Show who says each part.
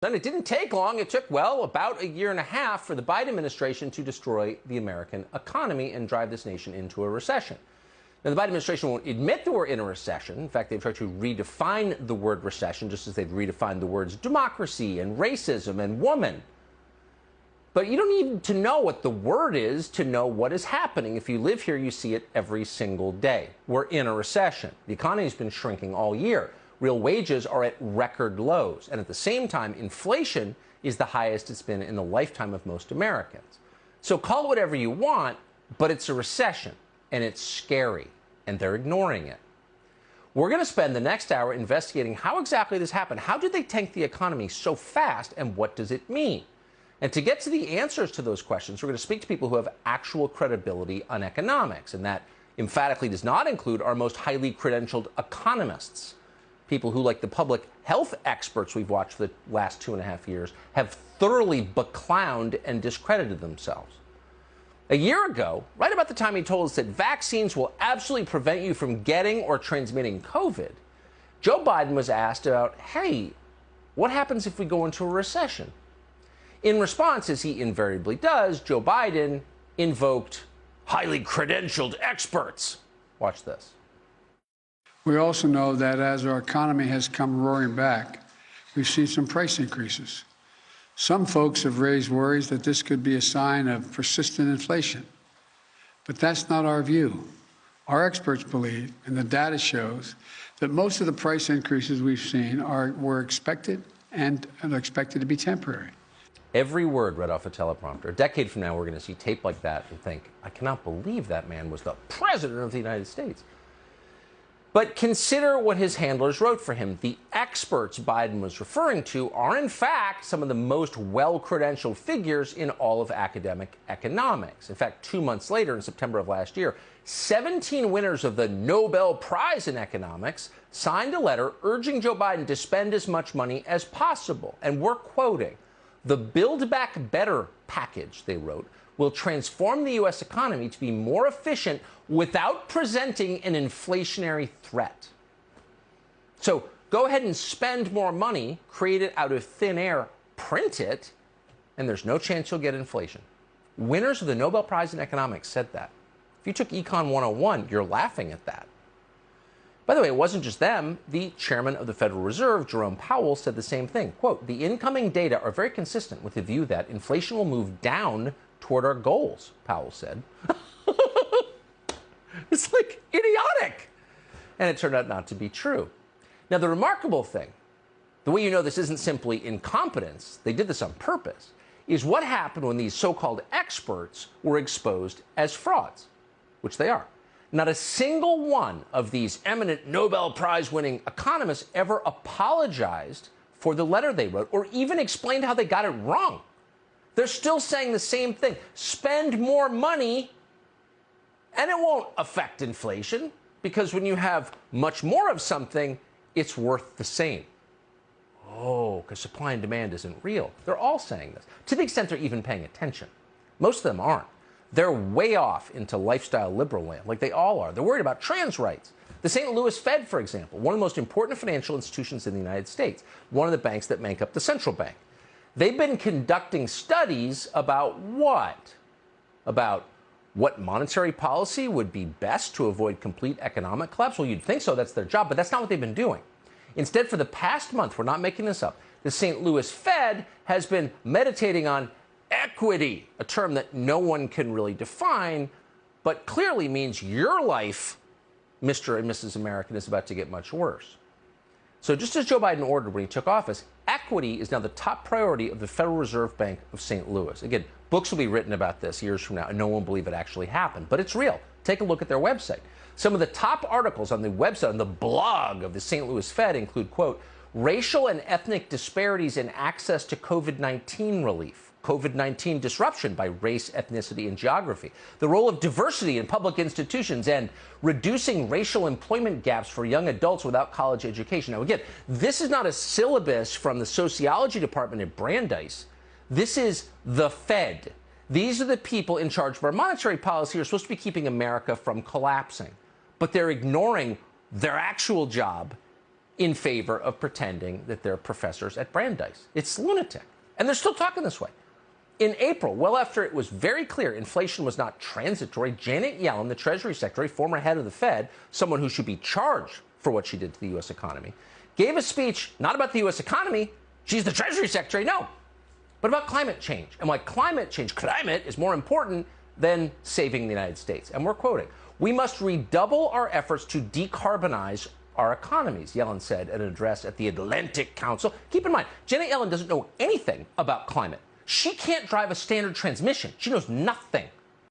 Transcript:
Speaker 1: And it didn't take long. It took, well, about a year and a half for the Biden administration to destroy the American economy and drive this nation into a recession. Now, the Biden administration won't admit that we're in a recession. In fact, they've tried to redefine the word recession, just as they've redefined the words democracy and racism and woman. But you don't need to know what the word is to know what is happening. If you live here, you see it every single day. We're in a recession. The economy has been shrinking all year. Real wages are at record lows. And at the same time, inflation is the highest it's been in the lifetime of most Americans. So call it whatever you want, but it's a recession, and it's scary, and they're ignoring it. We're going to spend the next hour investigating how exactly this happened. How did they tank the economy so fast, and what does it mean? And to get to the answers to those questions, we're going to speak to people who have actual credibility on economics, and that emphatically does not include our most highly credentialed economists. People who, like the public health experts we've watched for the last 2.5 years, have thoroughly beclowned and discredited themselves. A year ago, right about the time he told us that vaccines will absolutely prevent you from getting or transmitting COVID, Joe Biden was asked about, hey, what happens if we go into a recession? In response, as he invariably does, Joe Biden invoked highly credentialed experts. Watch this.
Speaker 2: We also know that as our economy has come roaring back, we've seen some price increases. Some folks have raised worries that this could be a sign of persistent inflation. But that's not our view. Our experts believe, and the data shows, that most of the price increases we've seen were expected and are expected to be temporary.
Speaker 1: Every word read off a teleprompter. A decade from now, we're going to see tape like that and think, I cannot believe that man was the president of the United States. But consider what his handlers wrote for him. The experts Biden was referring to are, in fact, some of the most well-credentialed figures in all of academic economics. In fact, 2 months later, in September of last year, 17 winners of the Nobel Prize in Economics signed a letter urging Joe Biden to spend as much money as possible. And we're quoting, "The Build Back Better package," they wrote, "will transform the U.S. economy to be more efficient without presenting an inflationary threat." So go ahead and spend more money, create it out of thin air, print it, and there's no chance you'll get inflation. Winners of the Nobel Prize in Economics said that. If you took Econ 101, you're laughing at that. By the way, it wasn't just them. The chairman of the Federal Reserve, Jerome Powell, said the same thing. Quote, "The incoming data are very consistent with the view that inflation will move down toward our goals," Powell said. It's like idiotic. And it turned out not to be true. Now, the remarkable thing, the way you know this isn't simply incompetence, they did this on purpose, is what happened when these so-called experts were exposed as frauds, which they are. Not a single one of these eminent Nobel Prize-winning economists ever apologized for the letter they wrote or even explained how they got it wrong. They're still saying the same thing. Spend more money, and it won't affect inflation, because when you have much more of something, it's worth the same. Oh, because supply and demand isn't real. They're all saying this, to the extent they're even paying attention. Most of them aren't. They're way off into lifestyle liberal land, like they all are. They're worried about trans rights. The St. Louis Fed, for example, one of the most important financial institutions in the United States, one of the banks that make up the central bank. They've been conducting studies about what? About what monetary policy would be best to avoid complete economic collapse? Well, you'd think so. That's their job. But that's not what they've been doing. Instead, for the past month, we're not making this up, the St. Louis Fed has been meditating on equity, a term that no one can really define, but clearly means your life, Mr. and Mrs. American, is about to get much worse. So just as Joe Biden ordered when he took office, equity is now the top priority of the Federal Reserve Bank of St. Louis. Again, books will be written about this years from now, and no one will believe it actually happened. But it's real. Take a look at their website. Some of the top articles on the website, on the blog of the St. Louis Fed include, quote, "Racial and ethnic disparities in access to COVID-19 relief. COVID-19 disruption by race, ethnicity, and geography, the role of diversity in public institutions, and reducing racial employment gaps for young adults without college education." Now, again, this is not a syllabus from the sociology department at Brandeis. This is the Fed. These are the people in charge of our monetary policy who are supposed to be keeping America from collapsing. But they're ignoring their actual job in favor of pretending that they're professors at Brandeis. It's lunatic. And they're still talking this way. In April, well after it was very clear inflation was not transitory, Janet Yellen, the Treasury Secretary, former head of the Fed, someone who should be charged for what she did to the U.S. economy, gave a speech not about the U.S. economy, she's the Treasury Secretary, no, but about climate change and why climate is more important than saving the United States. And we're quoting, "We must redouble our efforts to decarbonize our economies," Yellen said at an address at the Atlantic Council. Keep in mind, Janet Yellen doesn't know anything about climate. She can't drive a standard transmission. She knows nothing